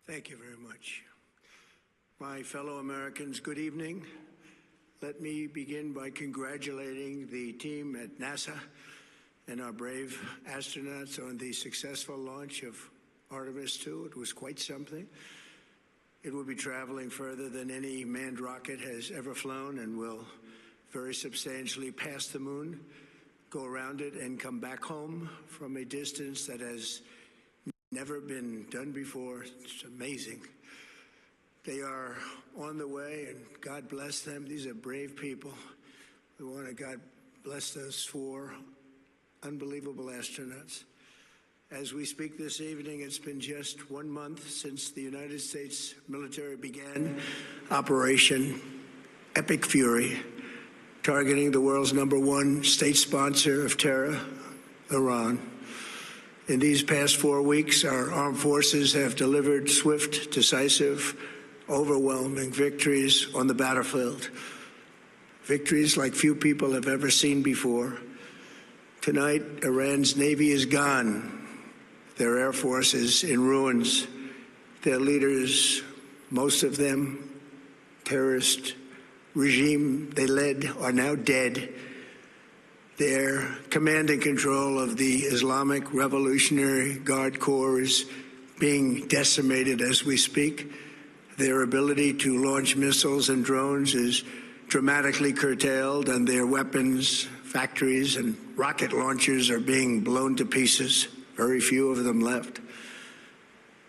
Thank you very much. My fellow Americans, good evening. Let me begin by congratulating the team at NASA and our brave astronauts on the successful launch of Artemis II. It was quite something. It will be traveling further than any manned rocket has ever flown and will very substantially pass the moon, go around it, and come back home from a distance that has never been done before. It's amazing. They are on the way, and God bless them. These are brave people. We want to God bless those four unbelievable astronauts. As we speak this evening, it's been just 1 month since the United States military began Operation Epic Fury, targeting the world's #1 state sponsor of terror, Iran. In these past 4 weeks, our armed forces have delivered swift, decisive, overwhelming victories on the battlefield. Victories like few people have ever seen before. Tonight, Iran's Navy is gone. Their Air Force is in ruins. Their leaders, most of them terrorist regime they led, are now dead. Their command and control of the Islamic Revolutionary Guard Corps is being decimated as we speak. Their ability to launch missiles and drones is dramatically curtailed, and their weapons, factories, and rocket launchers are being blown to pieces. Very few of them left.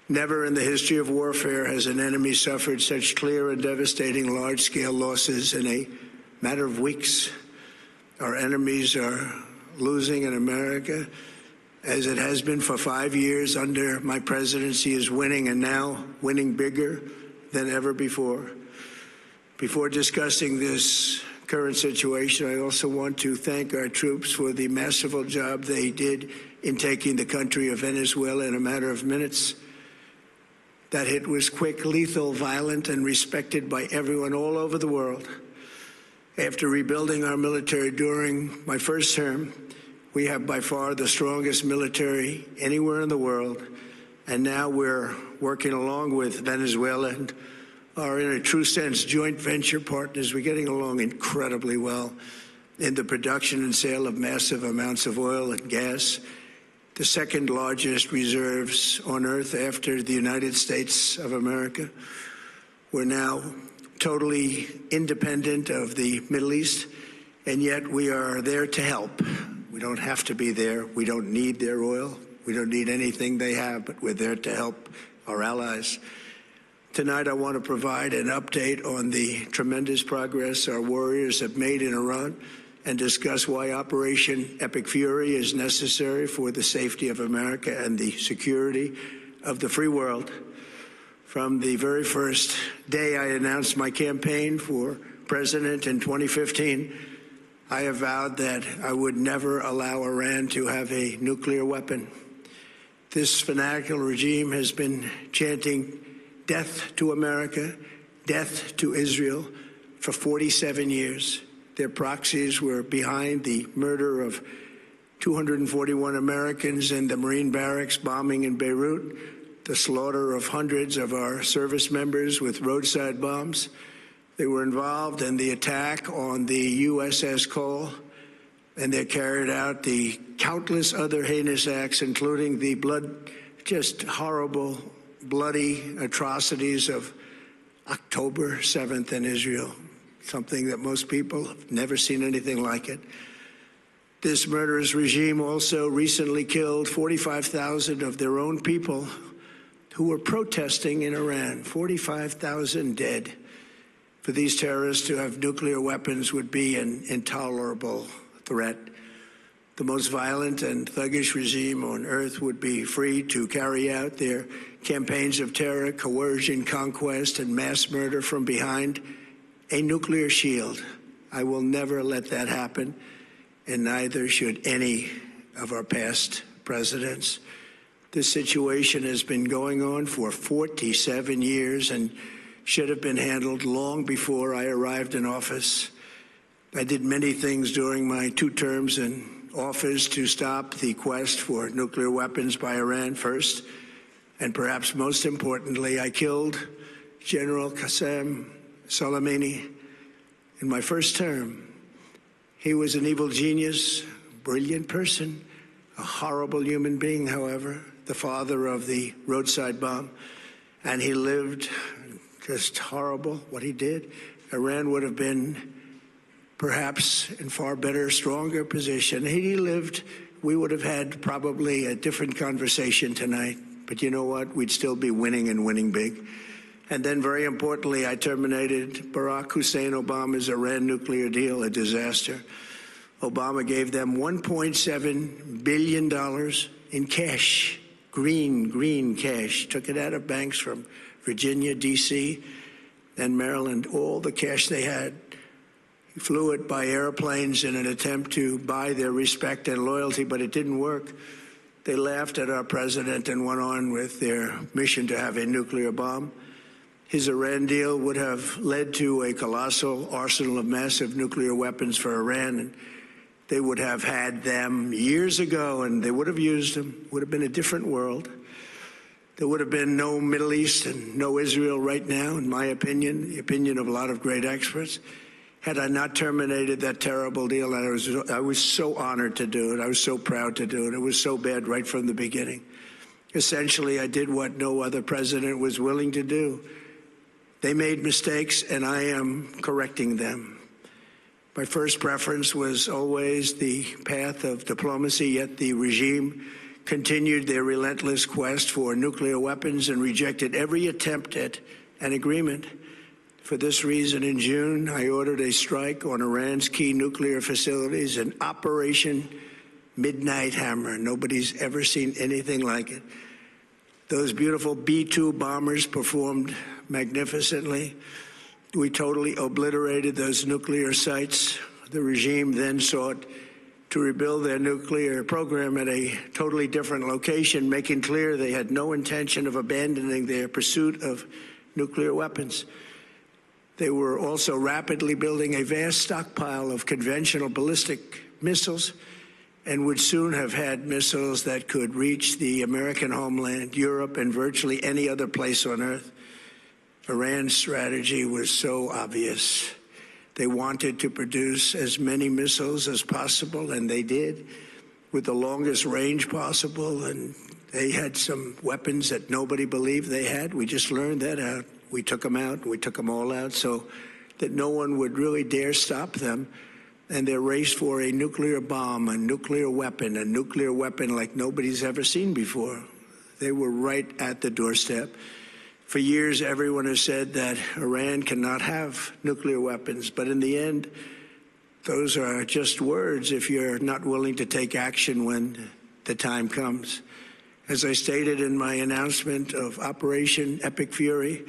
Never in the history of warfare has an enemy suffered such clear and devastating large-scale losses in a matter of weeks. Our enemies are losing, and America, as it has been for 5 years under my presidency, is winning, and now winning bigger than ever before. Before discussing this current situation, I also want to thank our troops for the masterful job they did in taking the country of Venezuela in a matter of minutes. That hit was quick, lethal, violent, and respected by everyone all over the world. After rebuilding our military during my first term, we have by far the strongest military anywhere in the world. And now we're working along with Venezuela and are in a true sense joint venture partners. We're getting along incredibly well in the production and sale of massive amounts of oil and gas, the second largest reserves on earth after the United States of America. We're now totally independent of the Middle East, and yet we are there to help. We don't have to be there. We don't need their oil. We don't need anything they have, but we're there to help our allies. Tonight, I want to provide an update on the tremendous progress our warriors have made in Iran and discuss why Operation Epic Fury is necessary for the safety of America and the security of the free world. From the very first day I announced my campaign for president in 2015, I have vowed that I would never allow Iran to have a nuclear weapon. This fanatical regime has been chanting death to America, death to Israel for 47 years. Their proxies were behind the murder of 241 Americans in the Marine barracks bombing in Beirut, the slaughter of hundreds of our service members with roadside bombs. They were involved in the attack on the USS Cole, and they carried out the countless other heinous acts, including the just horrible, bloody atrocities of October 7th in Israel, something that most people have never seen anything like it. This murderous regime also recently killed 45,000 of their own people who were protesting in Iran. 45,000 dead. For these terrorists to have nuclear weapons would be an intolerable threat. The most violent and thuggish regime on earth would be free to carry out their campaigns of terror, coercion, conquest, and mass murder from behind a nuclear shield. I will never let that happen, and neither should any of our past presidents. This situation has been going on for 47 years and should have been handled long before I arrived in office. I did many things during my 2 terms in office to stop the quest for nuclear weapons by Iran. First, And perhaps most importantly, I killed General Qasem Soleimani in my first term. He was an evil genius, brilliant person, a horrible human being, however, the father of the roadside bomb. And he lived just horrible, what he did. Iran would have been perhaps in far better, stronger position. Had he lived, we would have had probably a different conversation tonight. But you know what? We'd still be winning and winning big. And then, very importantly, I terminated Barack Hussein Obama's Iran nuclear deal, a disaster. Obama gave them $1.7 billion in cash, green cash, took it out of banks from Virginia, D.C., and Maryland, all the cash they had. He flew it by airplanes in an attempt to buy their respect and loyalty, but it didn't work. They laughed at our president and went on with their mission to have a nuclear bomb. His Iran deal would have led to a colossal arsenal of massive nuclear weapons for Iran, and they would have had them years ago, and they would have used them. It would have been a different world. There would have been no Middle East and no Israel right now, in my opinion, the opinion of a lot of great experts, had I not terminated that terrible deal. And I was so honored to do it. I was so proud to do it. It was so bad right from the beginning. Essentially, I did what no other president was willing to do. They made mistakes, and I am correcting them. My first preference was always the path of diplomacy, yet the regime continued their relentless quest for nuclear weapons and rejected every attempt at an agreement. For this reason, in June, I ordered a strike on Iran's key nuclear facilities, an Operation Midnight Hammer. Nobody's ever seen anything like it. Those beautiful B-2 bombers performed magnificently. We totally obliterated those nuclear sites. The regime then sought to rebuild their nuclear program at a totally different location, making clear they had no intention of abandoning their pursuit of nuclear weapons. They were also rapidly building a vast stockpile of conventional ballistic missiles and would soon have had missiles that could reach the American homeland, Europe, and virtually any other place on Earth. Iran's strategy was so obvious. They wanted to produce as many missiles as possible, and they did, with the longest range possible. And they had some weapons that nobody believed they had. We just learned that out. We took them out. We took them all out so that no one would really dare stop them. And their race for a nuclear bomb, a nuclear weapon like nobody's ever seen before. They were right at the doorstep. For years, everyone has said that Iran cannot have nuclear weapons. But in the end, those are just words if you're not willing to take action when the time comes. As I stated in my announcement of Operation Epic Fury,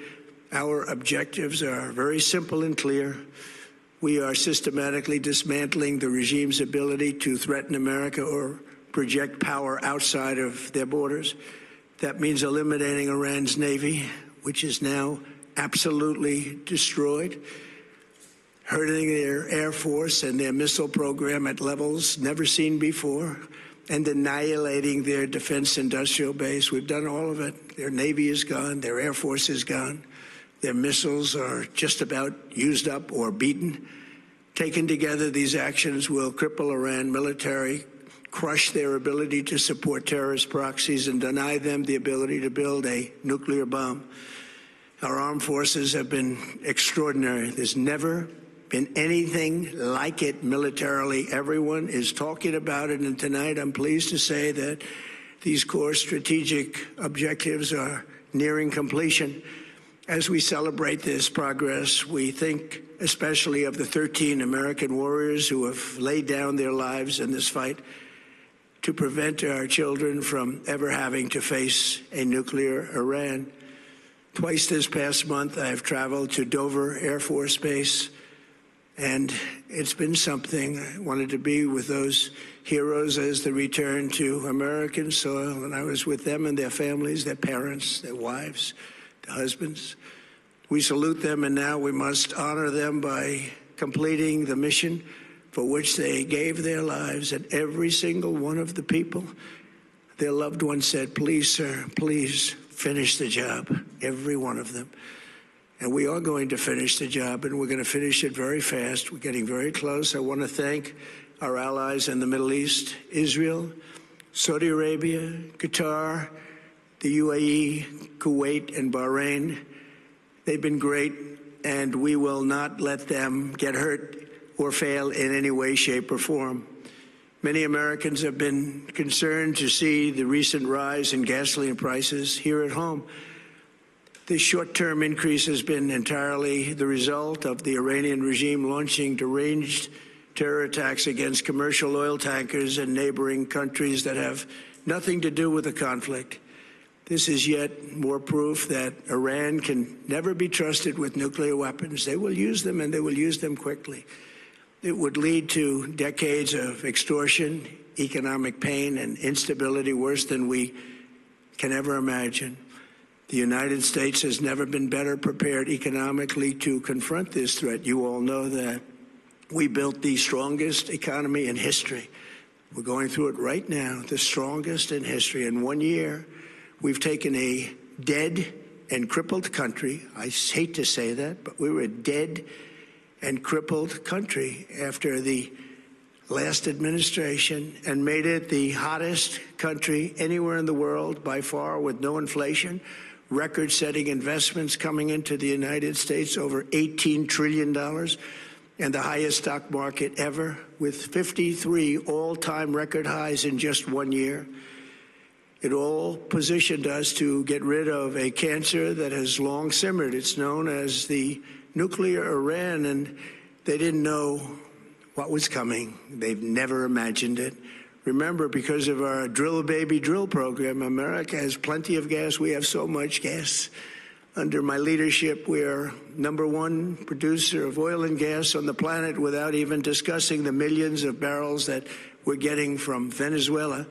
our objectives are very simple and clear. We are systematically dismantling the regime's ability to threaten America or project power outside of their borders. That means eliminating Iran's Navy, which is now absolutely destroyed, hurting their Air Force and their missile program at levels never seen before, and annihilating their defense industrial base. We've done all of it. Their Navy is gone. Their Air Force is gone. Their missiles are just about used up or beaten. Taken together, these actions will cripple Iran military, crush their ability to support terrorist proxies, and deny them the ability to build a nuclear bomb. Our armed forces have been extraordinary. There's never been anything like it militarily. Everyone is talking about it, and tonight I'm pleased to say that these core strategic objectives are nearing completion. As we celebrate this progress, we think especially of the 13 American warriors who have laid down their lives in this fight to prevent our children from ever having to face a nuclear Iran. Twice this past month, I've traveled to Dover Air Force Base, and it's been something. I wanted to be with those heroes as they return to American soil, and I was with them and their families, their parents, their wives, their husbands. We salute them, and now we must honor them by completing the mission for which they gave their lives. And every single one of the people, their loved ones said, "Please, sir, please finish the job, every one of them. And we are going to finish the job, and we're going to finish it very fast. We're getting very close. I want to thank our allies in the Middle East, Israel, Saudi Arabia, Qatar, the UAE, Kuwait, and Bahrain. They've been great, and we will not let them get hurt or fail in any way, shape, or form. Many Americans have been concerned to see the recent rise in gasoline prices here at home. This short-term increase has been entirely the result of the Iranian regime launching deranged terror attacks against commercial oil tankers in neighboring countries that have nothing to do with the conflict. This is yet more proof that Iran can never be trusted with nuclear weapons. They will use them, and they will use them quickly. It would lead to decades of extortion, economic pain, and instability worse than we can ever imagine. The United States has never been better prepared economically to confront this threat. You all know that. We built the strongest economy in history. We're going through it right now, the strongest in history. In 1 year, we've taken a dead and crippled country. I hate to say that, but we were a dead and crippled country after the last administration and made it the hottest country anywhere in the world by far, with no inflation, record-setting investments coming into the United States, over $18 trillion, and the highest stock market ever, with 53 all-time record highs in just 1 year. It all positioned us to get rid of a cancer that has long simmered. It's known as the nuclear Iran, and they didn't know what was coming. They've never imagined it. Remember, because of our Drill Baby Drill program, America has plenty of gas. We have so much gas. Under my leadership, we are #1 producer of oil and gas on the planet, without even discussing the millions of barrels that we're getting from Venezuela.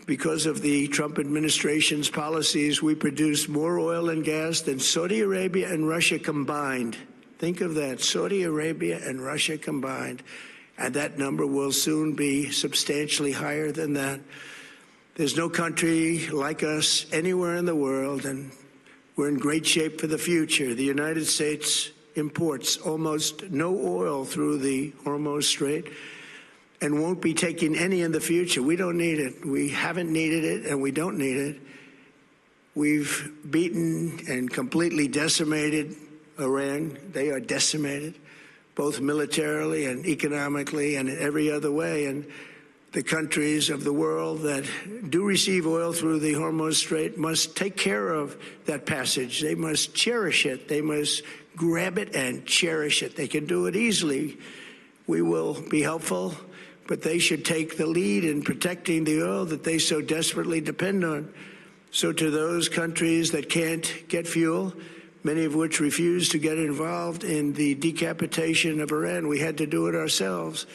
Because of the Trump administration's policies, we produce more oil and gas than Saudi Arabia and Russia combined. Think of that, Saudi Arabia and Russia combined. And that number will soon be substantially higher than that. There's no country like us anywhere in the world, and we're in great shape for the future. The United States imports almost no oil through the Hormuz Strait and won't be taking any in the future. We don't need it. We haven't needed it, and we don't need it. We've beaten and completely decimated Iran. They are decimated, both militarily and economically and in every other way. And the countries of the world that do receive oil through the Hormuz Strait must take care of that passage. They must cherish it. They must grab it and cherish it. They can do it easily. We will be helpful, but they should take the lead in protecting the oil that they so desperately depend on. So to those countries that can't get fuel, many of which refuse to get involved in the decapitation of Iran, we had to do it ourselves.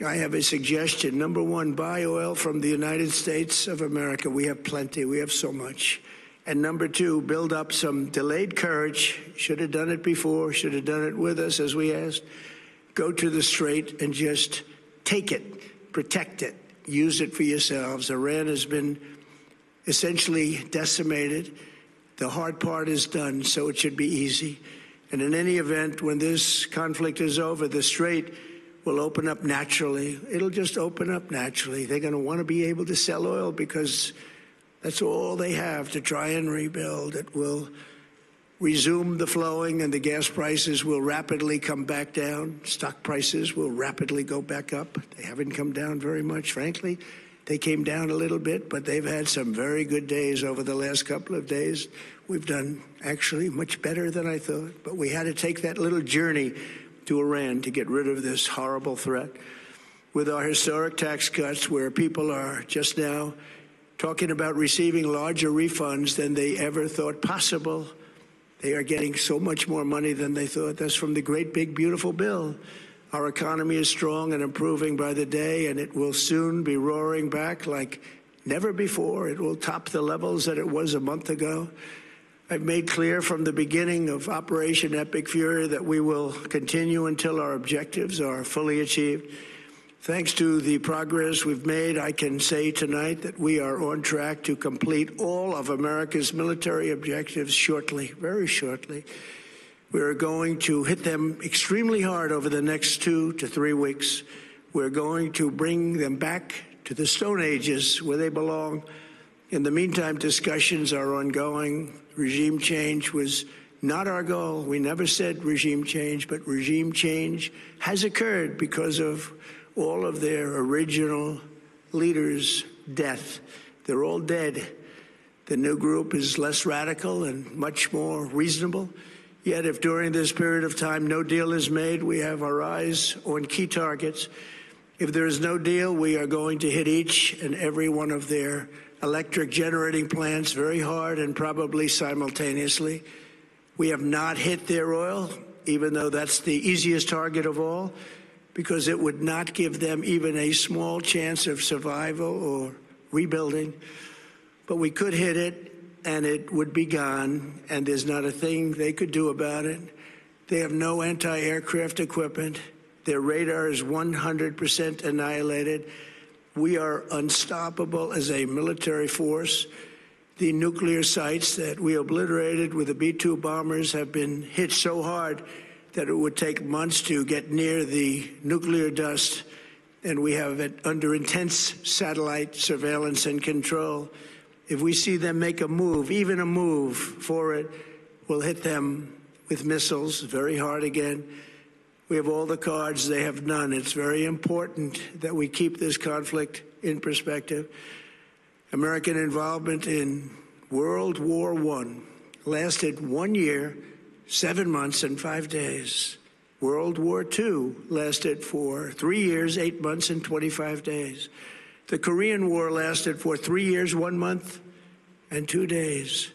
I have a suggestion. #1, buy oil from the United States of America. We have plenty. We have so much. And #2, build up some delayed courage. Should have done it before. Should have done it with us, as we asked. Go to the Strait and just take it, protect it, use it for yourselves. Iran has been essentially decimated. The hard part is done, so it should be easy. And in any event, when this conflict is over, the Strait will open up naturally. It'll just open up naturally. They're going to want to be able to sell oil because that's all they have to try and rebuild. It will resume the flowing, and the gas prices will rapidly come back down. Stock prices will rapidly go back up. They haven't come down very much, frankly. They came down a little bit, but they've had some very good days over the last couple of days. We've done actually much better than I thought, but we had to take that little journey to Iran to get rid of this horrible threat. With our historic tax cuts, where people are just now talking about receiving larger refunds than they ever thought possible, they are getting so much more money than they thought. That's from the great big beautiful bill. Our economy is strong and improving by the day, and it will soon be roaring back like never before. It will top the levels that it was a month ago. I've made clear from the beginning of Operation Epic Fury that we will continue until our objectives are fully achieved. Thanks to the progress we've made, I can say tonight that we are on track to complete all of America's military objectives shortly, very shortly. We are going to hit them extremely hard over the next 2 to 3 weeks. We're going to bring them back to the Stone Ages where they belong. In the meantime, discussions are ongoing. Regime change was not our goal. We never said regime change, but regime change has occurred because of all of their original leaders' death. They're all dead. The new group is less radical and much more reasonable. Yet if during this period of time no deal is made, we have our eyes on key targets. If there is no deal, we are going to hit each and every one of their electric generating plants very hard and probably simultaneously. We have not hit their oil, even though that's the easiest target of all, because it would not give them even a small chance of survival or rebuilding. But we could hit it, and it would be gone, and there's not a thing they could do about it. They have no anti-aircraft equipment. Their radar is 100% annihilated. We are unstoppable as a military force. The nuclear sites that we obliterated with the B-2 bombers have been hit so hard that it would take months to get near the nuclear dust, and we have it under intense satellite surveillance and control. If we see them make a move, even a move for it, we'll hit them with missiles very hard again. We have all the cards, they have none. It's very important that we keep this conflict in perspective. American involvement in World War I lasted 1 year, 7 months, and 5 days. World War II lasted for 3 years, 8 months, and 25 days. The Korean War lasted for 3 years, 1 month, and 2 days.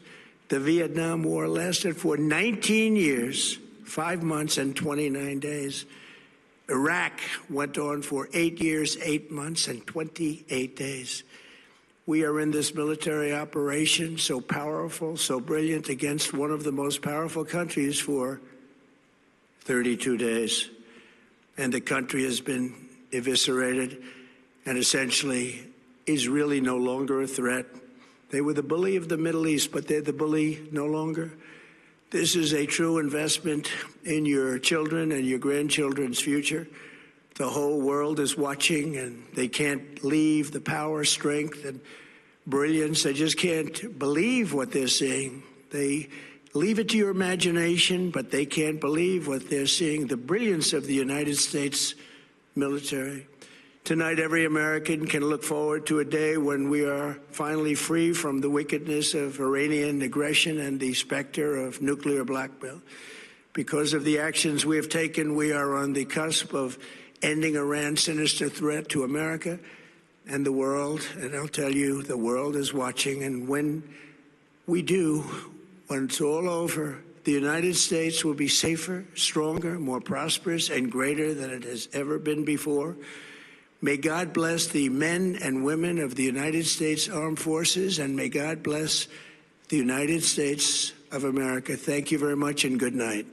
The Vietnam War lasted for 19 years, 5 months, and 29 days. Iraq went on for 8 years, 8 months, and 28 days. We are in this military operation, so powerful, so brilliant, against one of the most powerful countries for 32 days. And the country has been eviscerated and essentially is really no longer a threat. They were the bully of the Middle East, but they're the bully no longer. This is a true investment in your children and your grandchildren's future. The whole world is watching, and they can't leave the power, strength, and brilliance. They just can't believe what they're seeing. They leave it to your imagination, but they can't believe what they're seeing, the brilliance of the United States military. Tonight, every American can look forward to a day when we are finally free from the wickedness of Iranian aggression and the specter of nuclear blackmail. Because of the actions we have taken, we are on the cusp of ending Iran's sinister threat to America and the world. And I'll tell you, the world is watching. And when we do, when it's all over, the United States will be safer, stronger, more prosperous, and greater than it has ever been before. May God bless the men and women of the United States Armed Forces, and may God bless the United States of America. Thank you very much, and good night.